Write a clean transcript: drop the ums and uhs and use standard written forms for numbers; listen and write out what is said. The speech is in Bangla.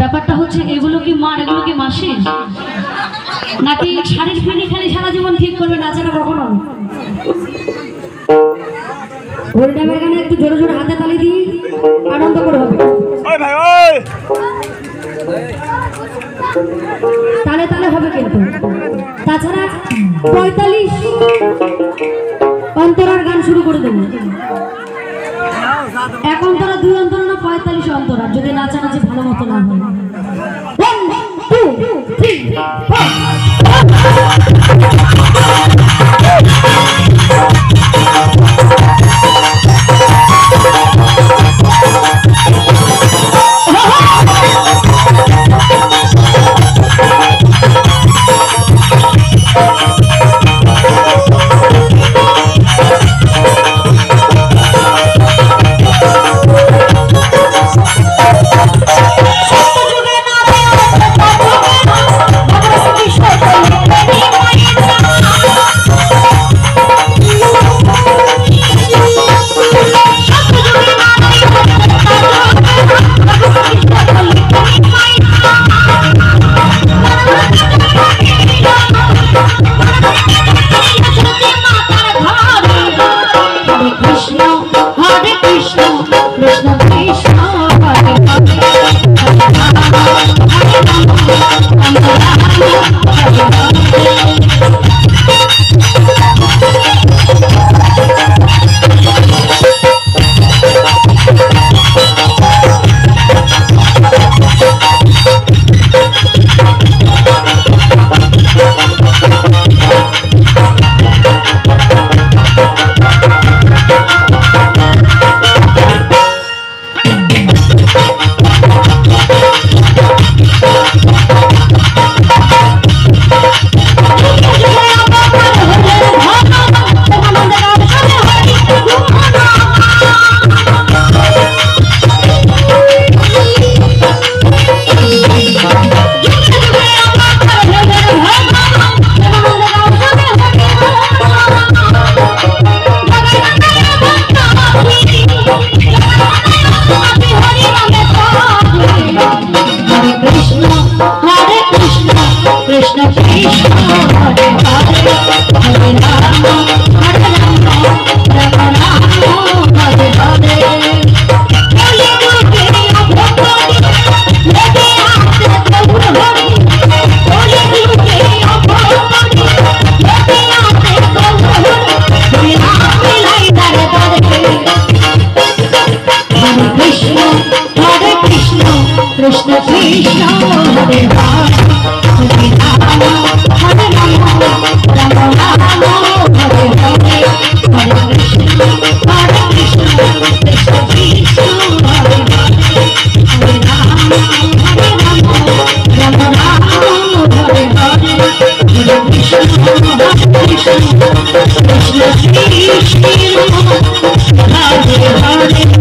ব্যাপারটা হচ্ছে এগুলো কি মার, এগুলো কি মাসি নাকি শাড়ির ফিনি খালি সারা জীবন ঠিক করবে, নাচেনা কখনো? হরিনামের গানে একটু জোরে জোরে হাতে তালি দিয়ে আনন্দ করে হবে। তালে তালে হবে কিন্তু। তাছাড়া 45 অন্তরার গান শুরু করে দেবো। এক অন্তরা, 2 অন্তরা না 45 অন্তরা, যদি নাচানাচি ভালো মতো না হয়। 1 2 3 4 Krishna Krishna Hare Hare Hare Rama Hare Rama Rama Rama Hare Hare Hare Krishna Krishna Krishna Hare Hare Hare Rama Hare Rama Rama Rama Hare Hare Hare Krishna Krishna Krishna Hare Hare